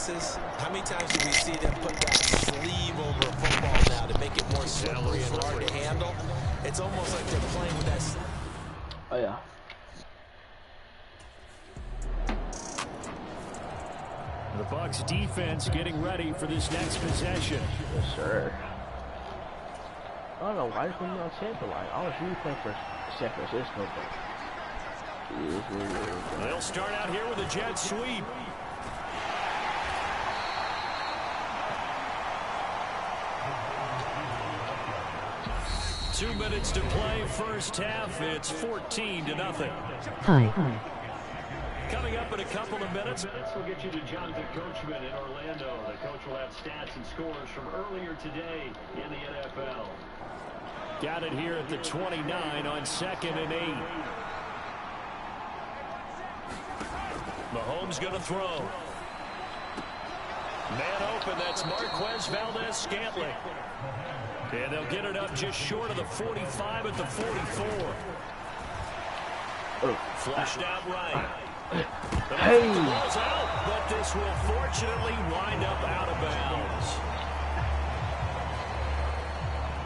passes. How many times do we see them put that sleeve over a football now to make it more slippery and hard to handle? It's almost like they're playing with that. Oh, yeah. The Bucs defense getting ready for this next possession. Yes, sir. I don't know why they put me on Tampa. Like, I was really playing for San Francisco, but They'll start out here with a jet sweep. Two minutes to play, first half. It's 14-0. Hi. Coming up in a couple of minutes, we'll get you to Jonathan Coachman in Orlando. The coach will have stats and scores from earlier today in the NFL. Got it here at the 29 on 2nd and 8. Mahomes going to throw. Man open, that's Marquez Valdez-Scantling. And they'll get it up just short of the 45 at the 44. Flushed out right. hey! Out, but this will fortunately wind up out of bounds.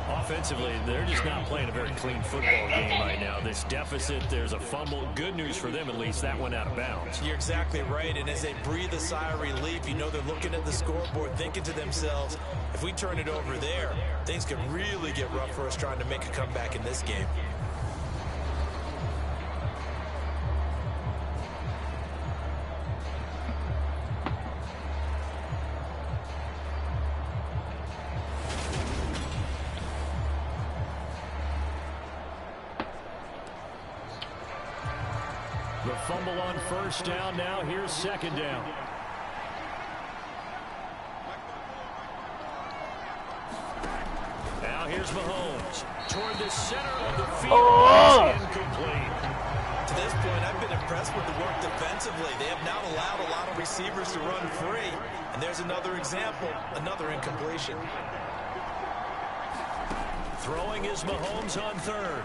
Offensively, they're just not playing a very clean football game right now. This deficit, there's a fumble. Good news for them, at least. That went out of bounds. You're exactly right, and as they breathe a sigh of relief, you know they're looking at the scoreboard, thinking to themselves, if we turn it over there, things could really get rough for us trying to make a comeback in this game. The fumble on first down. Now here's second down. Now here's Mahomes toward the center of the field. Oh! Incomplete. To this point, I've been impressed with the work defensively. They have not allowed a lot of receivers to run free. And there's another example, another incompletion. Throwing is Mahomes on third.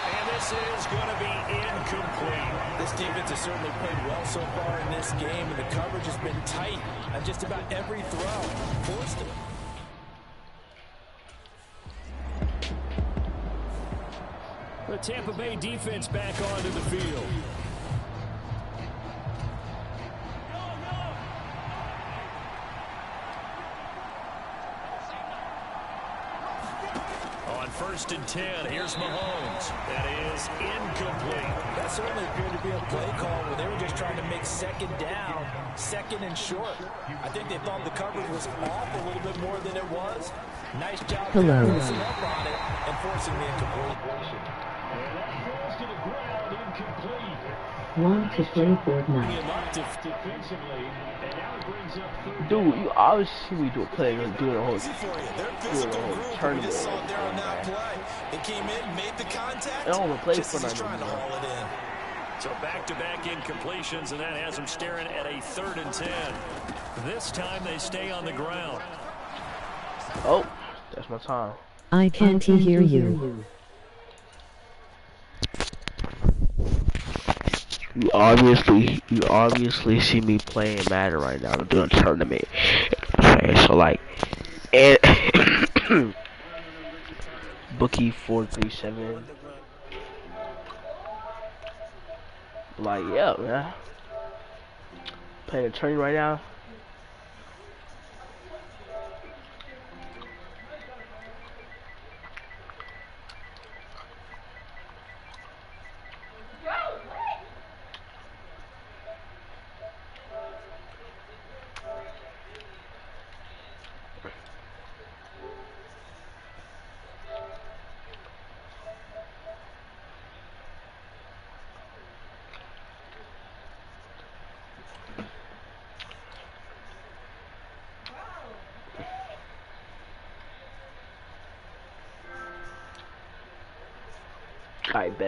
And this is going to be incomplete. This defense has certainly played well so far in this game, and the coverage has been tight on just about every throw. Forced it. The Tampa Bay defense back onto the field. On 1st and 10, here's Mahomes. That is incomplete. That certainly appeared to be a play call where they were just trying to make second down, second and short. I think they thought the coverage was off a little bit more than it was. Nice job closing up on it and forcing the incompletion. And that falls to the ground, incomplete. 1 to play for 9. Defensively, and now it brings up third. Dude, you always see me do a play and do the whole Easy for you. They're a physical group. We just saw it there on that play. They came in, made the contact. I don't want to play just for as he's trying to haul it in. So back-to-back incompletions, and that has them staring at a 3rd and 10. This time they stay on the ground. Oh, that's my time. I can't hear you. You obviously see me playing Madden right now. I'm doing a tournament. Okay, so like, and Bookie 437. Like, yeah, man. Playing a tournament right now. Alright,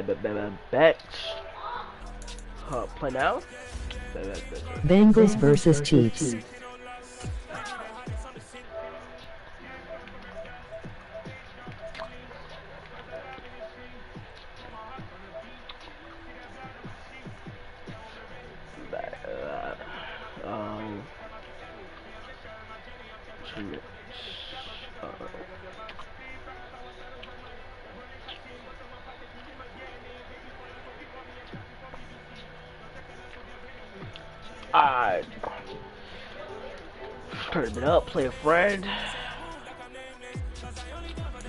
bet. Play now? Bengals versus Chiefs. minutes. Alright. Turn it up, play a friend.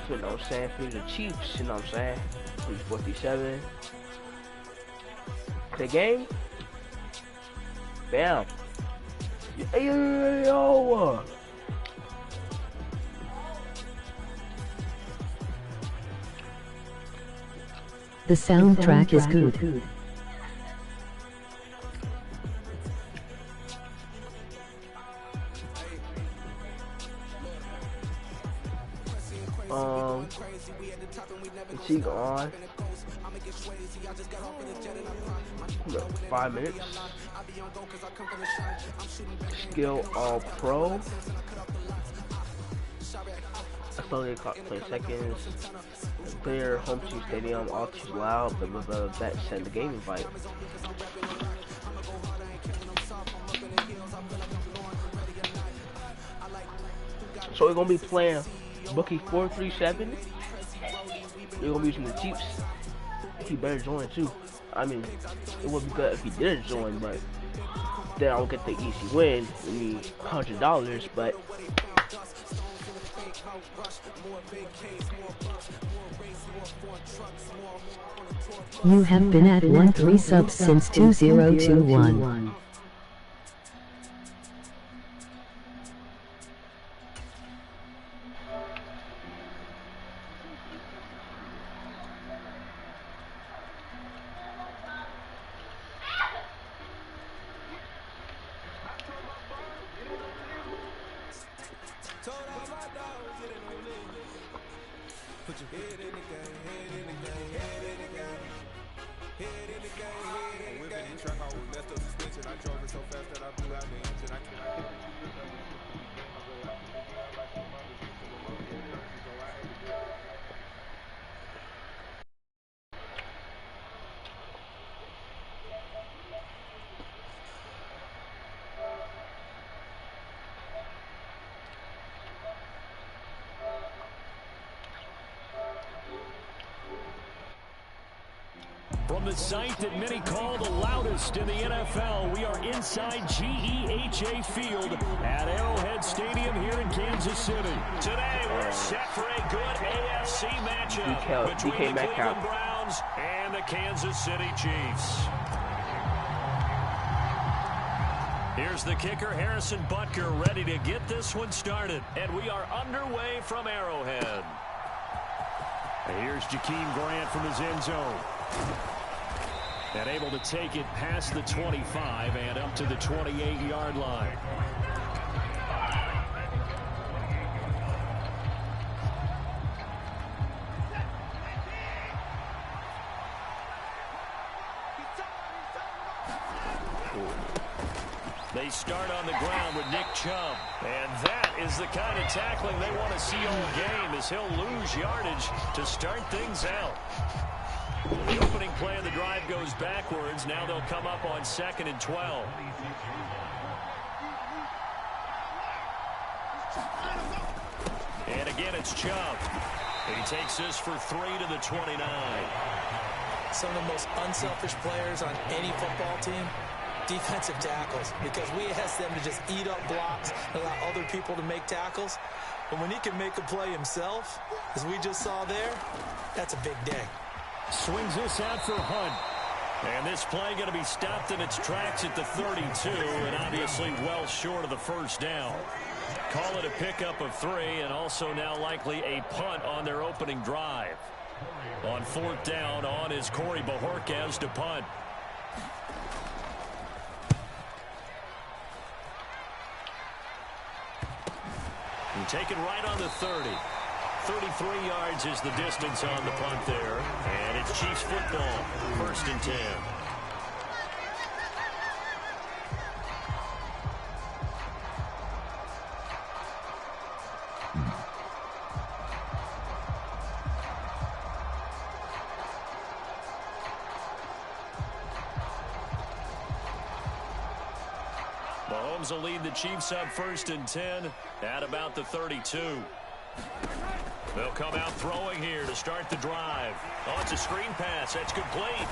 You know what I'm saying? For the Chiefs, you know what I'm saying? 347. The game? Bam. Yo. The soundtrack is good. Is he gone? 5 minutes. Skill all pro. That's only a clock 20 seconds. Clear home team stadium, all too loud, the bet send the game invite. So we're gonna be playing Bookie 437. We're gonna be using the Chiefs. He better join too. I mean, it would be good if he didn't join, but then I'll get the easy win. I mean, $100, but You have been at 13 subs since 2021. Put your head in the game, head in the game, head in the game, head in the game, head in the game. Track out with messed up suspension. I drove it so fast that I blew out the engine. I can't. From the site that many call the loudest in the NFL, we are inside GEHA Field at Arrowhead Stadium here in Kansas City. Today, we're set for a good AFC matchup between the Cleveland Browns and the Kansas City Chiefs. Here's the kicker, Harrison Butker, ready to get this one started. And we are underway from Arrowhead. And here's Jakeem Grant from his end zone. And able to take it past the 25 and up to the 28-yard line. They start on the ground with Nick Chubb. And that is the kind of tackling they want to see all game, as he'll lose yardage to start things out. The opening play of the drive goes backwards. Now they'll come up on 2nd and 12. And again, it's Chubb. He takes this for 3 to the 29. Some of the most unselfish players on any football team, defensive tackles, because we ask them to just eat up blocks and allow other people to make tackles. But when he can make a play himself, as we just saw there, that's a big day. Swings this out for Hunt. And this play going to be stopped in its tracks at the 32, and obviously well short of the first down. Call it a pickup of 3, and also now likely a punt on their opening drive. On 4th down, on is Corey Bojorquez to punt. And taken right on the 30. 33 yards is the distance on the punt there. And it's Chiefs football, 1st and 10. Mahomes will lead the Chiefs up 1st and 10 at about the 32. They'll come out throwing here to start the drive. Oh, it's a screen pass. That's complete.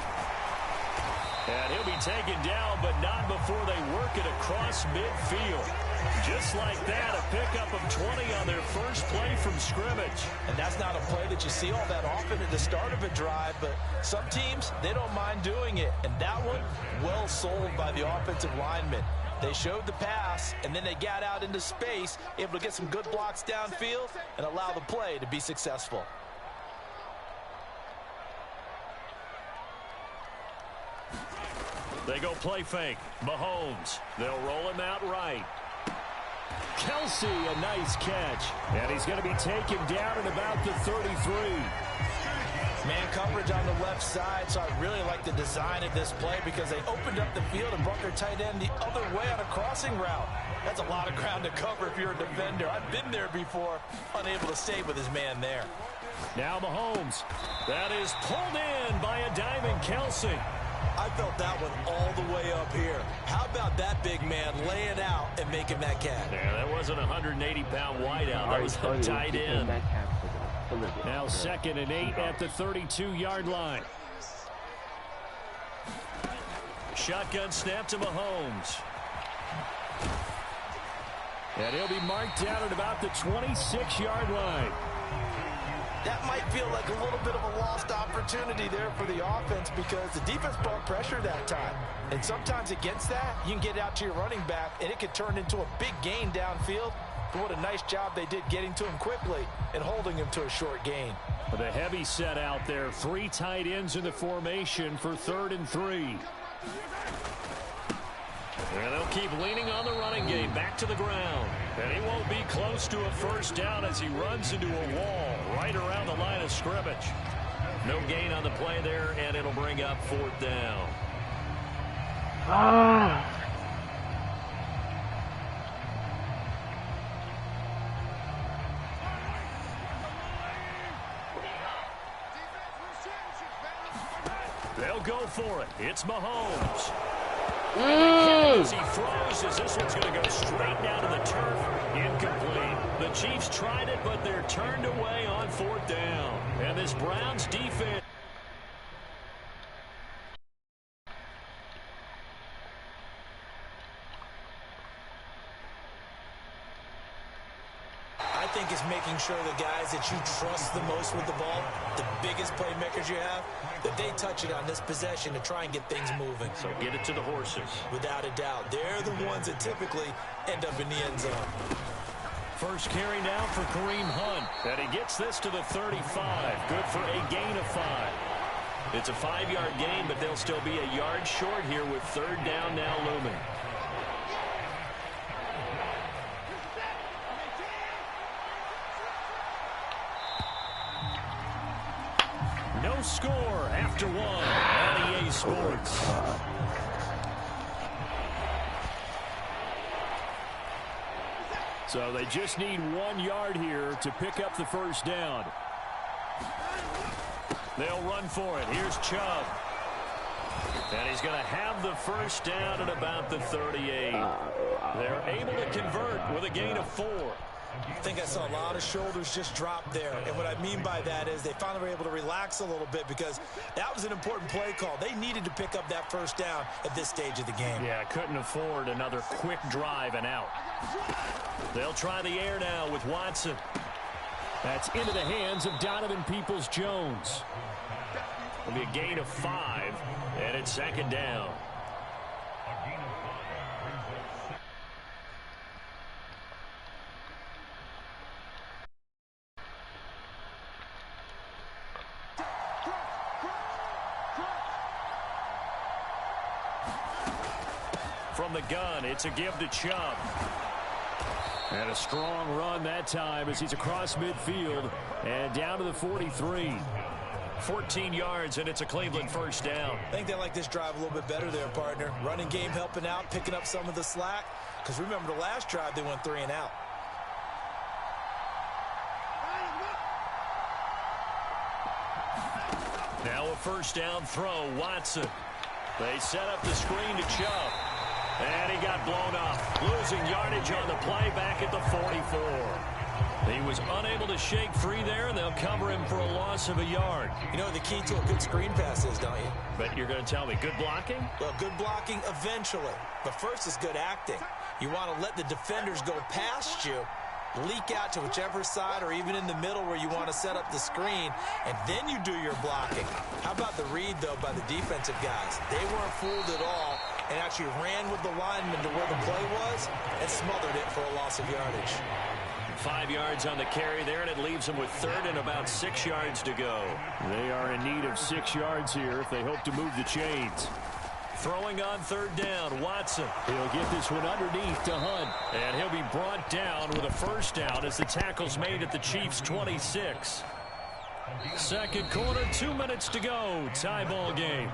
And he'll be taken down, but not before they work it across midfield. Just like that, a pickup of 20 on their first play from scrimmage. And that's not a play that you see all that often at the start of a drive, but some teams, they don't mind doing it. And that one, well sold by the offensive lineman. They showed the pass, and then they got out into space, able to get some good blocks downfield and allow the play to be successful. They go play fake. Mahomes. They'll roll him out right. Kelsey, a nice catch. And he's going to be taken down at about the 33. Man coverage on the left side, so I really like the design of this play because they opened up the field and brought their tight end the other way on a crossing route. That's a lot of ground to cover if you're a defender. I've been there before, unable to stay with his man there. Now Mahomes. That is pulled in by a diamond Kelsey. I felt that one all the way up here. How about that big man laying out and making that catch? Yeah, that wasn't a 180-pound wideout. That was a tight end. Now 2nd and 8 at the 32-yard line. Shotgun snap to Mahomes. And he'll be marked down at about the 26-yard line. That might feel like a little bit of a lost opportunity there for the offense because the defense brought pressure that time. And sometimes against that, you can get out to your running back, and it could turn into a big gain downfield. But what a nice job they did getting to him quickly and holding him to a short gain. The heavy set out there. 3 tight ends in the formation for 3rd and 3. And they'll keep leaning on the running game back to the ground. And he won't be close to a first down as he runs into a wall right around the line of scrimmage. No gain on the play there, and it'll bring up 4th down. They'll go for it. It's Mahomes. As he throws, as this one's going to go straight down to the turf. Incomplete. The Chiefs tried it, but they're turned away on 4th down. And this Browns defense. I think it's making sure the guys that you trust the most with the ball, the biggest playmakers you have, that they touch it on this possession to try and get things moving. So get it to the horses. Without a doubt. They're the ones that typically end up in the end zone. First carry now for Kareem Hunt. And he gets this to the 35. Good for a gain of 5. It's a 5-yard gain, but they'll still be a yard short here with 3rd down now looming. No score after 1 on EA Sports. So they just need 1 yard here to pick up the first down. They'll run for it. Here's Chubb. And he's going to have the first down at about the 38. They're able to convert with a gain of 4. I think I saw a lot of shoulders just drop there. And what I mean by that is they finally were able to relax a little bit because that was an important play call. They needed to pick up that first down at this stage of the game. Yeah, couldn't afford another quick drive and out. They'll try the air now with Watson. That's into the hands of Donovan Peoples-Jones. It'll be a gain of 5, and it's 2nd down. From the gun, it's a give to Chubb. And a strong run that time as he's across midfield and down to the 43. 14 yards, and it's a Cleveland first down. I think they like this drive a little bit better there, partner. Running game helping out, picking up some of the slack. Because remember, the last drive, they went 3 and out. Now a first down throw, Watson. They set up the screen to Chubb. And he got blown up, losing yardage on the play back at the 44. He was unable to shake free there, and they'll cover him for a loss of a yard. You know the key to a good screen pass is, don't you? But you're going to tell me, good blocking? Well, good blocking eventually. But first is good acting. You want to let the defenders go past you, leak out to whichever side or even in the middle where you want to set up the screen, and then you do your blocking. How about the read, though, by the defensive guys? They weren't fooled at all and actually ran with the lineman to where the play was and smothered it for a loss of yardage. 5 yards on the carry there, and it leaves them with third and about 6 yards to go. They are in need of 6 yards here if they hope to move the chains. Throwing on third down, Watson. He'll get this one underneath to Hunt. And he'll be brought down with a first down as the tackle's made at the Chiefs' 26. Second quarter, 2 minutes to go. Tie ball game.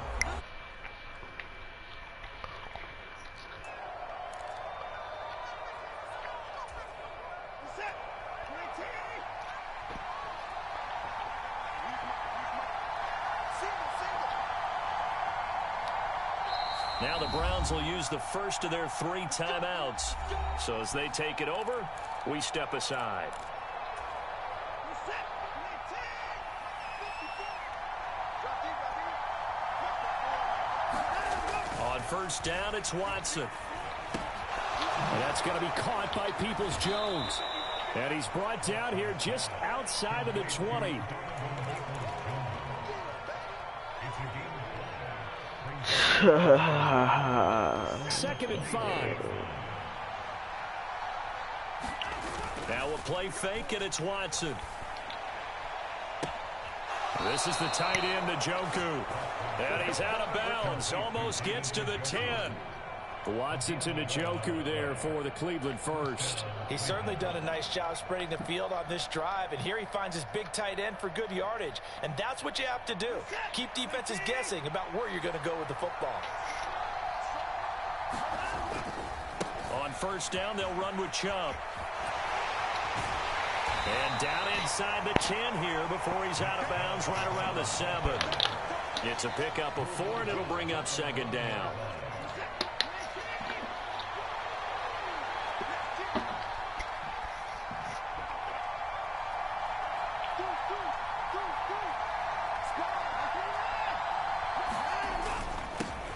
Now the Browns will use the first of their 3 timeouts. So as they take it over, we step aside. On first down, it's Watson. And that's going to be caught by Peoples-Jones. And he's brought down here just outside of the 20. Second and 5. Now a play fake, and it's Watson. This is the tight end, Njoku. And he's out of bounds. Almost gets to the 10. Watson to Njoku there for the Cleveland first. He's certainly done a nice job spreading the field on this drive, and here he finds his big tight end for good yardage. And that's what you have to do. Keep defenses guessing about where you're going to go with the football. On first down, they'll run with Chubb. And down inside the 10 here before he's out of bounds right around the 7. It's a pickup of 4, and it'll bring up second down.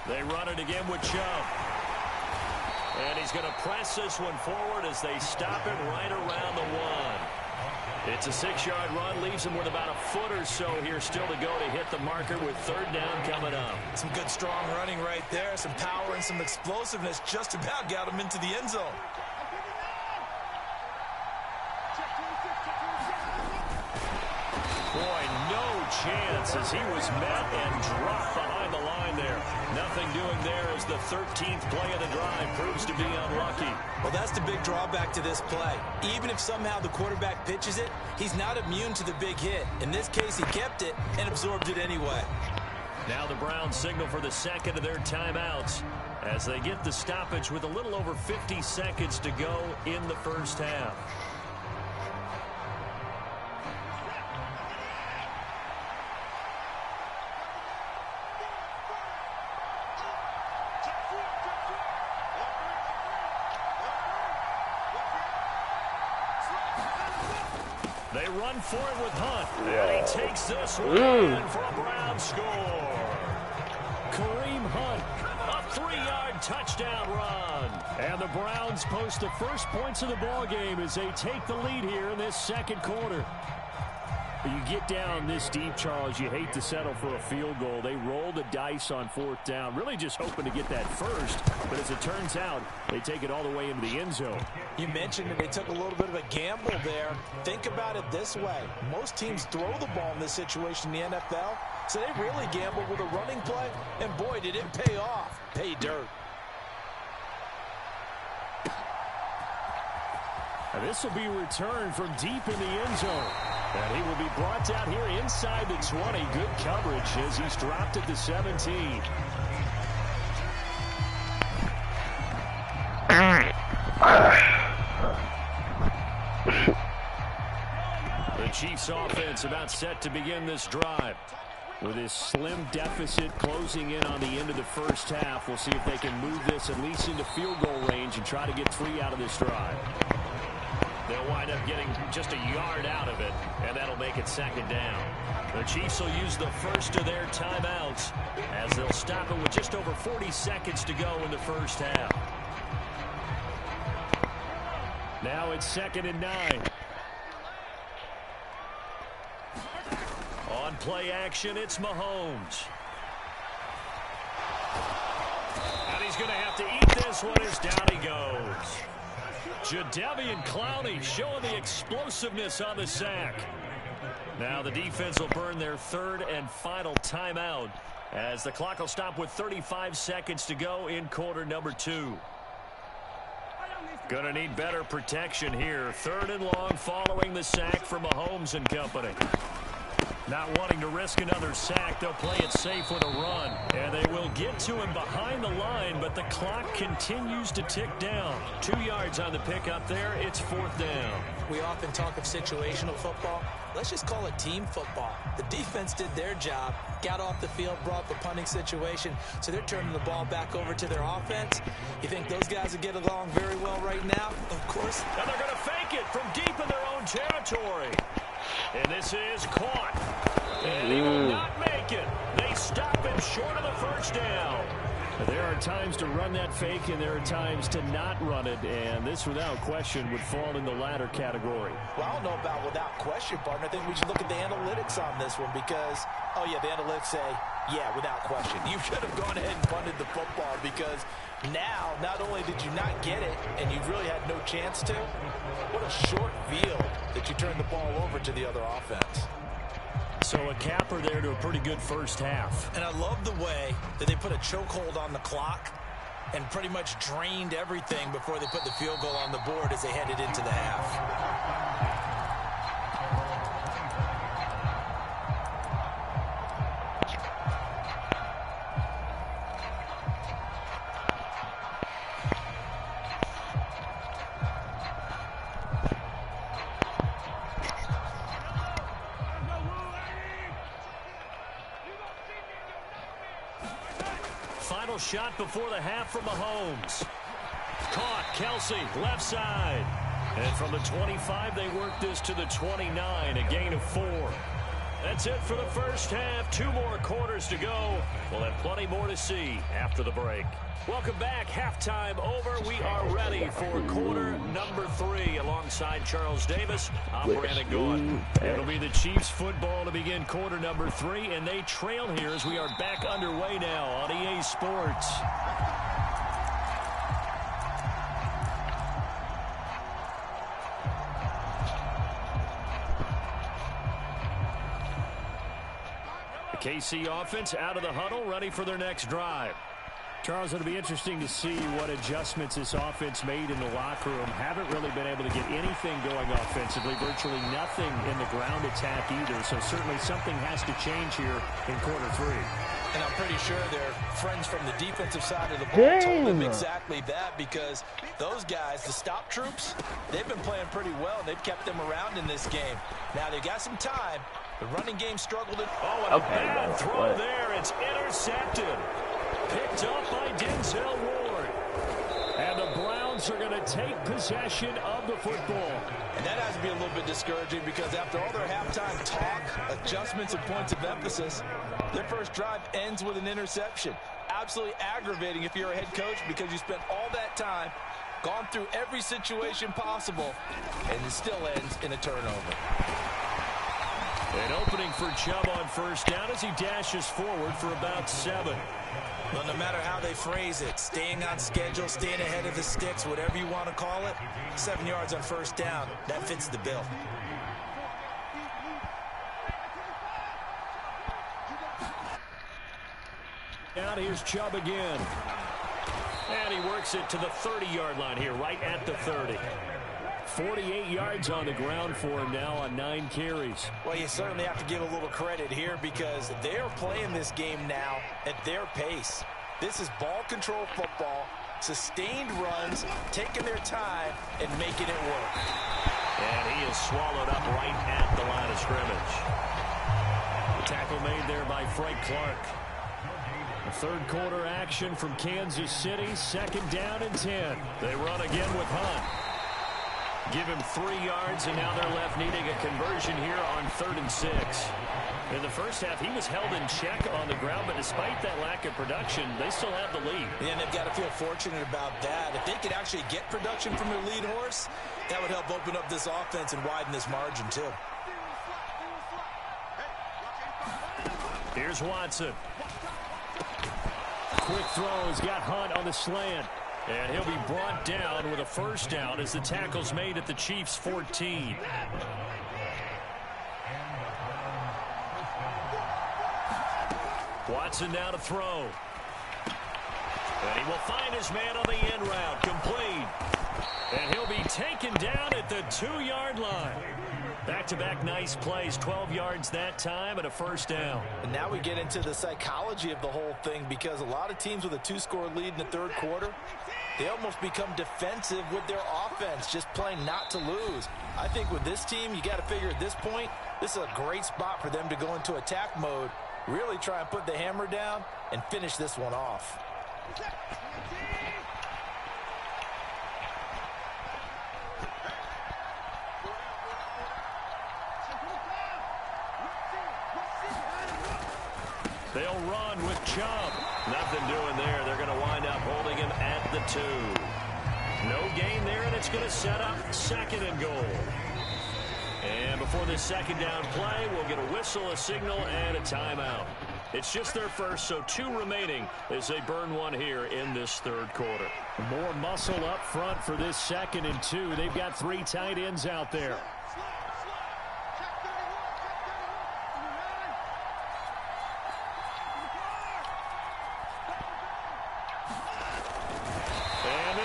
They run it again with Chubb. And he's going to press this one forward as they stop it right around the 1. It's a 6-yard run, leaves him with about a foot or so here still to go to hit the marker with third down coming up. Some good strong running right there, some power and some explosiveness just about got him into the end zone. Boy, no chance as he was met and dropped behind the line there. Nothing doing there as the 13th play of the drive proves to be unlucky. Well, that's the big drawback to this play. Even if somehow the quarterback pitches it, he's not immune to the big hit. In this case, he kept it and absorbed it anyway. Now the Browns signal for the second of their timeouts as they get the stoppage with a little over 50 seconds to go in the first half. They run for it with Hunt. And he takes this one in for a Brown score. Kareem Hunt, a 3-yard touchdown run. And the Browns post the first points of the ball game as they take the lead here in this second quarter. You get down this deep, Charles, you hate to settle for a field goal. They roll the dice on fourth down, really just hoping to get that first. But as it turns out, they take it all the way into the end zone. You mentioned that they took a little bit of a gamble there. Think about it this way. Most teams throw the ball in this situation in the NFL, so they really gamble with a running play, and boy, did it pay off. Pay dirt. And this will be returned from deep in the end zone. And he will be brought down here inside the 20. Good coverage as he's dropped at the 17. The Chiefs offense about set to begin this drive. With this slim deficit closing in on the end of the first half, we'll see if they can move this at least into field goal range and try to get 3 out of this drive. They'll wind up getting just a yard out of it, and that'll make it 2nd down. The Chiefs will use the first of their timeouts as they'll stop it with just over 40 seconds to go in the first half. Now it's 2nd and 9. On play action, it's Mahomes. And he's going to have to eat this one as down he goes. Jadeveon Clowney showing the explosiveness on the sack. Now the defense will burn their 3rd and final timeout as the clock will stop with 35 seconds to go in quarter number 2. Going to need better protection here. 3rd and long following the sack from Mahomes and company. Not wanting to risk another sack, they'll play it safe with a run. And they will get to him behind the line, but the clock continues to tick down. 2 yards on the pickup there. It's 4th down. We often talk of situational football. Let's just call it team football. The defense did their job, got off the field, brought the punting situation, so they're turning the ball back over to their offense. You think those guys will get along very well right now? Of course. And they're going to fake it from deep in their own territory. And this is caught. And he will not make it. They stop him short of the first down. There are times to run that fake, and there are times to not run it, and this, without question, would fall in the latter category. Well, I don't know about without question, partner. I think we should look at the analytics on this one because, oh, yeah, the analytics say, yeah, without question. You should have gone ahead and punted the football because now, not only did you not get it, and you really had no chance to, what a short field that you turned the ball over to the other offense. So a capper there to a pretty good first half. And I love the way that they put a chokehold on the clock and pretty much drained everything before they put the field goal on the board as they headed into the half. Final shot before the half from Mahomes. Caught, Kelsey, left side. And from the 25, they work this to the 29, a gain of 4. That's it for the first half. 2 more quarters to go. We'll have plenty more to see after the break. Welcome back. Halftime over. We are ready for quarter number 3 alongside Charles Davis. I'm Brandon Gaudin. It'll be the Chiefs football to begin quarter number 3, and they trail here as we are back underway now on EA Sports. The KC offense out of the huddle, ready for their next drive. Charles, it'll be interesting to see what adjustments this offense made in the locker room. Haven't really been able to get anything going offensively, virtually nothing in the ground attack either. So certainly something has to change here in quarter 3. And I'm pretty sure their friends from the defensive side of the ball told them exactly that, because those guys, the stop troops, they've been playing pretty well, and they've kept them around in this game. Now they've got some time. The running game struggled. Oh, and a bad throw there. It's intercepted. Picked up by Denzel Ward. And the Browns are going to take possession of the football. And that has to be a little bit discouraging because after all their halftime talk, adjustments, and points of emphasis, their first drive ends with an interception. Absolutely aggravating if you're a head coach because you spent all that time, gone through every situation possible, and it still ends in a turnover. An opening for Chubb on first down as he dashes forward for about 7. Well, no matter how they phrase it, staying on schedule, staying ahead of the sticks, whatever you want to call it, 7 yards on first down, that fits the bill. Now here's Chubb again. And he works it to the 30-yard line here, right at the 30. 48 yards on the ground for him now on 9 carries. Well, you certainly have to give a little credit here because they're playing this game now at their pace. This is ball control football, sustained runs, taking their time, and making it work. And he is swallowed up right at the line of scrimmage. Tackle made there by Frank Clark. The third quarter action from Kansas City. 2nd down and 10. They run again with Hunt. Give him 3 yards, and now they're left needing a conversion here on 3rd and 6. In the first half, he was held in check on the ground, but despite that lack of production, they still have the lead. Yeah, and they've got to feel fortunate about that. If they could actually get production from their lead horse, that would help open up this offense and widen this margin, too. Here's Watson. Quick throw has got Hunt on the slant. And he'll be brought down with a 1st down as the tackle's made at the Chiefs' 14. Watson now to throw. And he will find his man on the end route. Complete. And he'll be taken down at the 2-yard line. Back-to-back nice plays. 12 yards that time and a 1st down. And now we get into the psychology of the whole thing, because a lot of teams with a 2-score lead in the 3rd quarter, they almost become defensive with their offense, just playing not to lose. I think with this team, you got to figure at this point, this is a great spot for them to go into attack mode, really try and put the hammer down and finish this one off. They'll run with Chubb. Nothing doing there. They're going to wind up holding him at the 2. No gain there, and it's going to set up 2nd and goal. And before this 2nd down play, we'll get a whistle, a signal, and a timeout. It's just their first, so 2 remaining as they burn one here in this 3rd quarter. More muscle up front for this 2nd and 2. They've got 3 tight ends out there.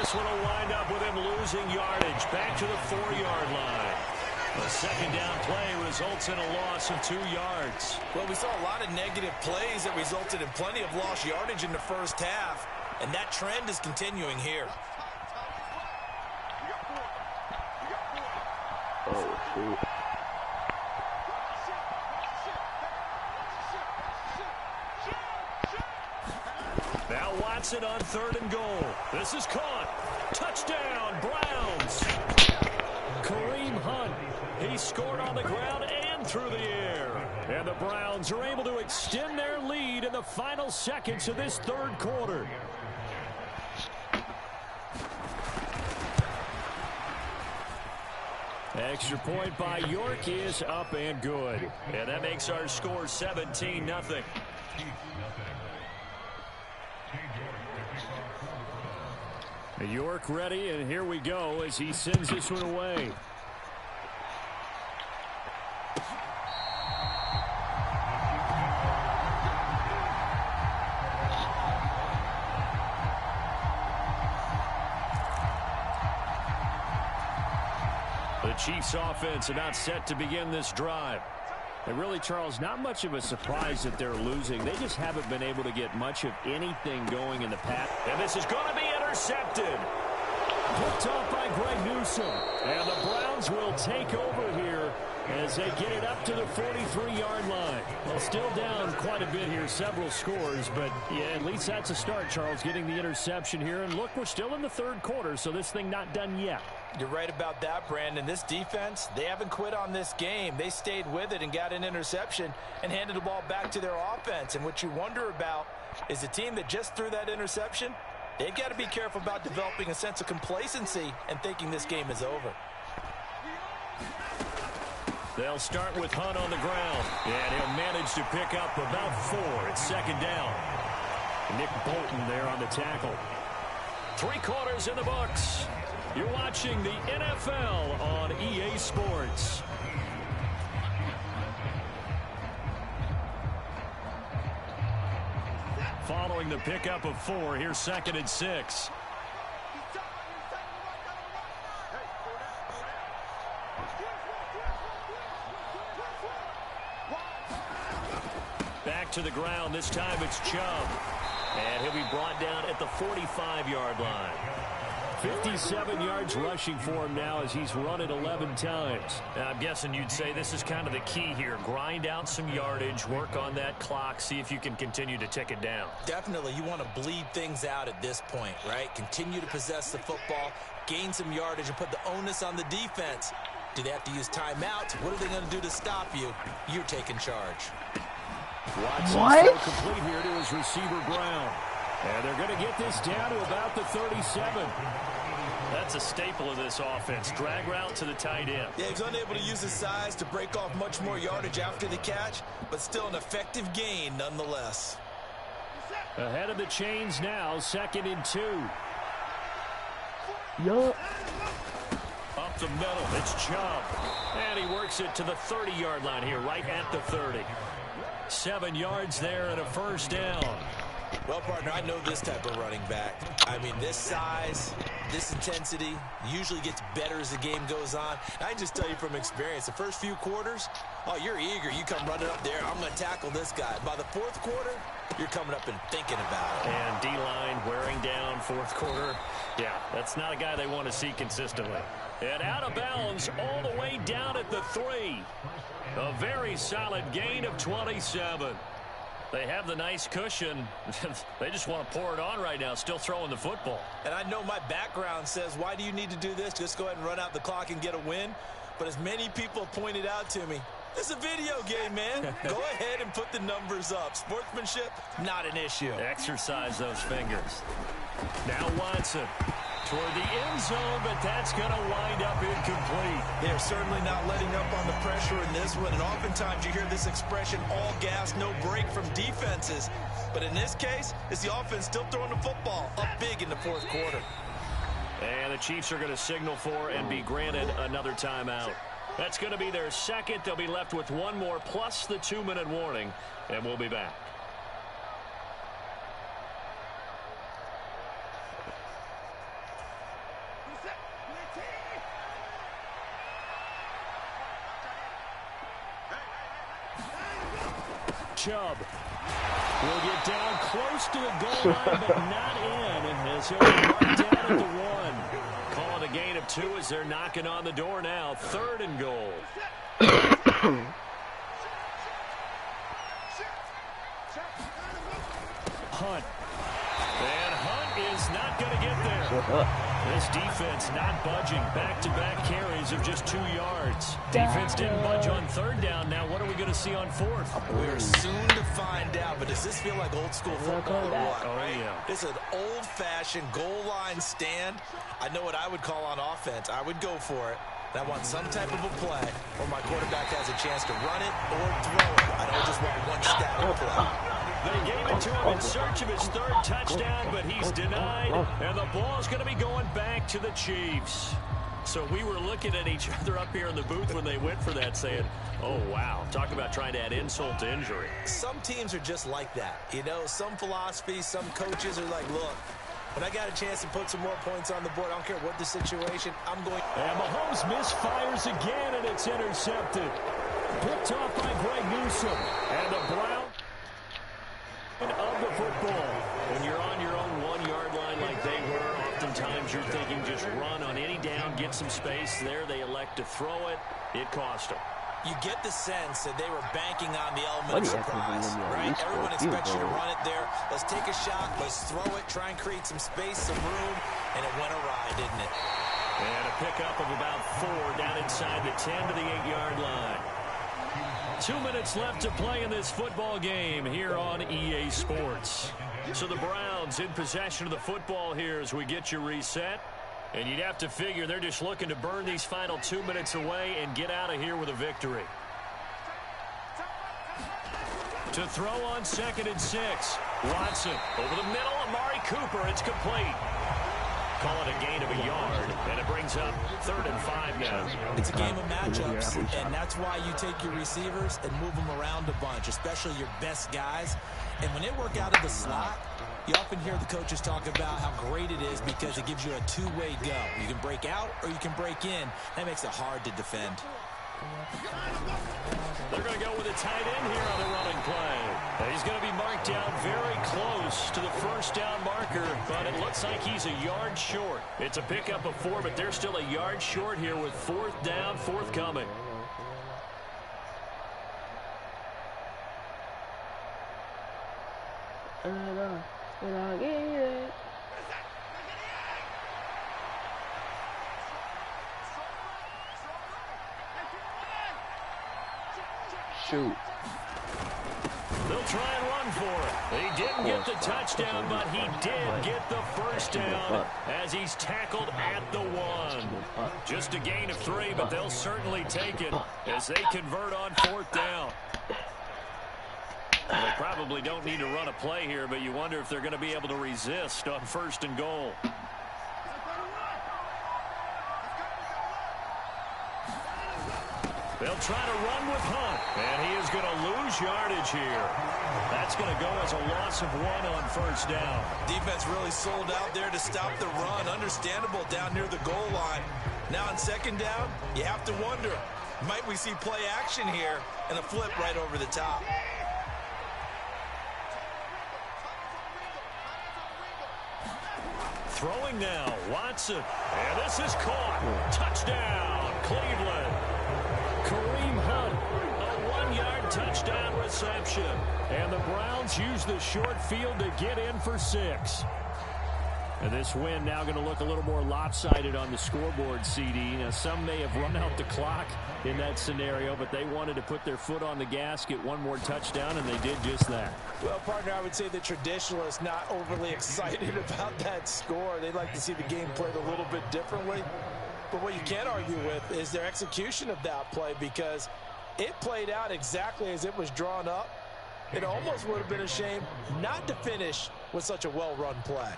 This one will wind up with him losing yardage back to the 4-yard line. The 2nd down play results in a loss of 2 yards. Well, we saw a lot of negative plays that resulted in plenty of lost yardage in the first half, and that trend is continuing here. Oh, shoot. Now Watson on 3rd and goal. This is caught. Touchdown, Browns. Kareem Hunt. He scored on the ground and through the air. And the Browns are able to extend their lead in the final seconds of this 3rd quarter. Extra point by York is up and good. And that makes our score 17-0. York ready, and here we go as he sends this one away. The Chiefs offense about set to begin this drive. And really, Charles, not much of a surprise that they're losing. They just haven't been able to get much of anything going in the pass. And this is going to be intercepted. Picked off by Greg Newsome. And the Browns will take over here as they get it up to the 43-yard line. Well, still down quite a bit here, several scores. But, yeah, at least that's a start, Charles, getting the interception here. And, look, we're still in the 3rd quarter, so this thing not done yet. You're right about that, Brandon. This defense, they haven't quit on this game. They stayed with it and got an interception and handed the ball back to their offense. And what you wonder about is the team that just threw that interception, they've got to be careful about developing a sense of complacency and thinking this game is over. They'll start with Hunt on the ground, and he'll manage to pick up about 4. It's 2nd down. Nick Bolton there on the tackle. 3 quarters in the books. You're watching the NFL on EA Sports. Following the pickup of 4, here's 2nd and 6. Back to the ground. This time it's Chubb. And he'll be brought down at the 45-yard line. 57 yards rushing for him now as he's run it 11 times. Now, I'm guessing you'd say this is kind of the key here. Grind out some yardage, work on that clock, see if you can continue to tick it down. Definitely, you want to bleed things out at this point, right? Continue to possess the football, gain some yardage, and put the onus on the defense. Do they have to use timeouts? What are they going to do to stop you? You're taking charge. Watson's throw complete here to his receiver Brown. And they're going to get this down to about the 37. That's a staple of this offense. Drag route to the tight end. Yeah, he's unable to use his size to break off much more yardage after the catch, but still an effective gain nonetheless. Ahead of the chains now, 2nd and 2. Yup. Up the middle, it's Chubb. And he works it to the 30-yard line here, right at the 30. 7 yards there and a first down. Well, partner, I know this type of running back. I mean, this size, this intensity usually gets better as the game goes on. I can just tell you from experience, the first few quarters, oh, you're eager. You come running up there, I'm going to tackle this guy. By the 4th quarter, you're coming up and thinking about it. And D-line wearing down 4th quarter. Yeah, that's not a guy they want to see consistently. And out of bounds all the way down at the 3. A very solid gain of 27. They have the nice cushion. They just want to pour it on right now, still throwing the football. And I know my background says, why do you need to do this? Just go ahead and run out the clock and get a win. But as many people pointed out to me, it's a video game, man. Go ahead and put the numbers up. Sportsmanship, not an issue. Exercise those fingers. Now Watson toward the end zone, but that's going to wind up incomplete. They're certainly not letting up on the pressure in this one, and oftentimes you hear this expression, all gas, no break from defenses. But in this case, it's the offense still throwing the football up big in the 4th quarter. And the Chiefs are going to signal for and be granted another timeout. That's going to be their 2nd. They'll be left with 1 more plus the 2-minute warning, and we'll be back. Chubb will get down close to the goal line, but not in, as he'll be marked down at the 1. Call it a gain of 2 as they're knocking on the door now. 3rd and goal. Hunt. And Hunt is not going to get there. This defense not budging. Back-to-back carries of just 2 yards. Defense didn't budge on 3rd down. Now what are we going to see on 4th? We're soon to find out, but does this feel like old school football or what? Oh, yeah. It's an old-fashioned goal line stand. I know what I would call on offense. I would go for it. And I want some type of a play where my quarterback has a chance to run it or throw it. I don't just want one static play. They gave it to him in search of his 3rd touchdown, but he's denied, and the ball's going to be going back to the Chiefs. So we were looking at each other up here in the booth when they went for that, saying, oh, wow, talk about trying to add insult to injury. Some teams are just like that. You know, some philosophies, some coaches are like, look, when I got a chance to put some more points on the board, I don't care what the situation, I'm going. And Mahomes misfires again, and it's intercepted. Picked off by Greg Newsome. And the Browns of the football. When you're on your own 1-yard line like they were, oftentimes you're thinking just run on any down, get some space. There they elect to throw it. It cost them. You get the sense that they were banking on the element of surprise, right? Everyone expects you to run it there. Let's take a shot. Let's throw it. Try and create some space, some room. And it went awry, didn't it? And a pickup of about 4 down inside the 10 to the 8-yard line. 2 minutes left to play in this football game here on EA Sports. So the Browns in possession of the football here as we get you reset. And you'd have to figure they're just looking to burn these final 2 minutes away and get out of here with a victory. To throw on 2nd and 6. Watson over the middle. Amari Cooper. It's complete. Call it a gain of a yard, and it brings up 3rd and 5 now. It's a game of matchups, and that's why you take your receivers and move them around a bunch, especially your best guys. And when they work out of the slot, you often hear the coaches talk about how great it is because it gives you a two-way go. You can break out or you can break in. That makes it hard to defend. They're going to go with a tight end here on the running play. He's going to be marked down very close to the first down marker, but it looks like he's a yard short. It's a pickup of 4, but they're still a yard short here with 4th down, forthcoming. Shoot. They'll try and run for it. He didn't get the touchdown, but he did get the first down as he's tackled at the 1. Just a gain of 3, but they'll certainly take it as they convert on 4th down. They probably don't need to run a play here, but you wonder if they're going to be able to resist on 1st and goal. They'll try to run with Hunt, and he is going to lose yardage here. That's going to go as a loss of 1 on 1st down. Defense really sold out there to stop the run. Understandable down near the goal line. Now on 2nd down, you have to wonder, might we see play action here and a flip right over the top? Throwing now, Watson, and this is caught. Touchdown, Cleveland. Kareem Hunt, a 1-yard touchdown reception. And the Browns use the short field to get in for 6. And this win now going to look a little more lopsided on the scoreboard, CD. Now, some may have run out the clock in that scenario, but they wanted to put their foot on the gas, get 1 more touchdown, and they did just that. Well, partner, I would say the traditionalists not overly excited about that score. They'd like to see the game played a little bit differently. But what you can't argue with is their execution of that play, because it played out exactly as it was drawn up. It almost would have been a shame not to finish with such a well-run play.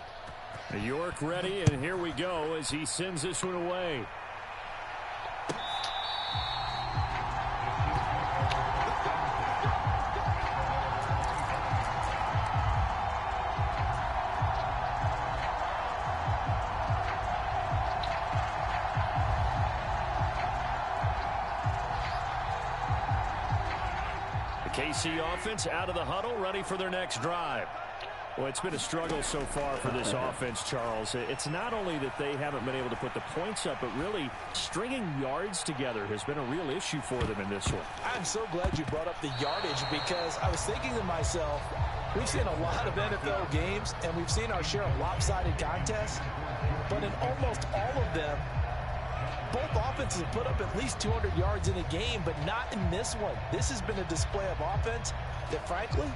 York ready, and here we go as he sends this one away. The KC offense out of the huddle, ready for their next drive. Well, it's been a struggle so far for this offense, Charles. It's not only that they haven't been able to put the points up, but really stringing yards together has been a real issue for them in this one. I'm so glad you brought up the yardage, because I was thinking to myself, we've seen a lot of NFL games, and we've seen our share of lopsided contests, but in almost all of them, both offenses have put up at least 200 yards in a game, but not in this one. This has been a display of offense that, frankly,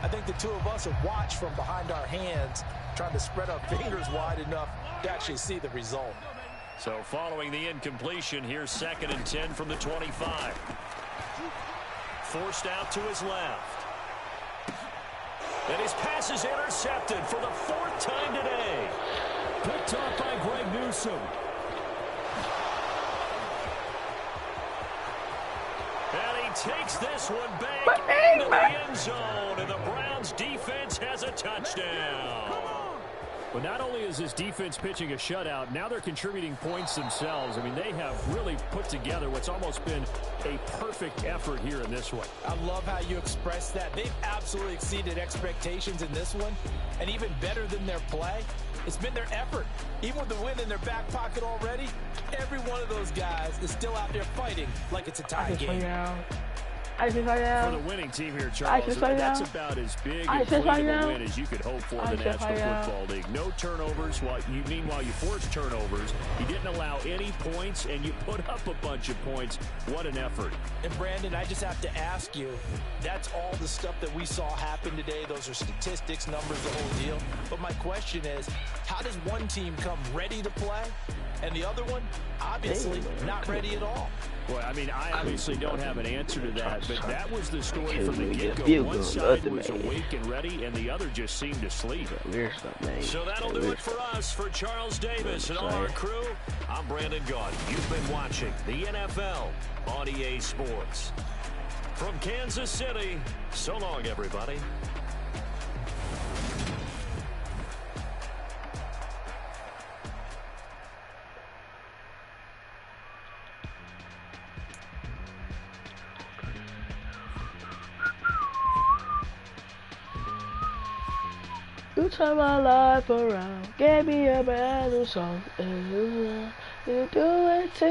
I think the two of us have watched from behind our hands, trying to spread our fingers wide enough to actually see the result. So following the incompletion, here's 2nd and 10 from the 25. Forced out to his left. And his pass is intercepted for the 4th time today. Picked off by Greg Newsome. And he takes this one back into the end zone, and the Browns defense has a touchdown. But not only is this defense pitching a shutout, now they're contributing points themselves. I mean, they have really put together what's almost been a perfect effort here in this one. I love how you express that. They've absolutely exceeded expectations in this one, and even better than their play, it's been their effort. Even with the win in their back pocket already, every one of those guys is still out there fighting like it's a tie game. For the winning team here, Charles, that's about as big and clean of a win as you could hope for in the National Football League. No turnovers. Meanwhile, you forced turnovers. You didn't allow any points, and you put up a bunch of points. What an effort. And, Brandon, I just have to ask you, that's all the stuff that we saw happen today. Those are statistics, numbers, the whole deal. But my question is, how does one team come ready to play, and the other one, obviously, not ready at all? Well, I mean, I obviously don't have an answer to that, but that was the story from the get-go. One side was awake and ready, and the other just seemed to sleep. So that'll do it for us. For Charles Davis and all our crew, I'm Brandon Gaudin. You've been watching the NFL on EA Sports. From Kansas City, so long, everybody. You turn my life around, gave me a brand new song. You do it to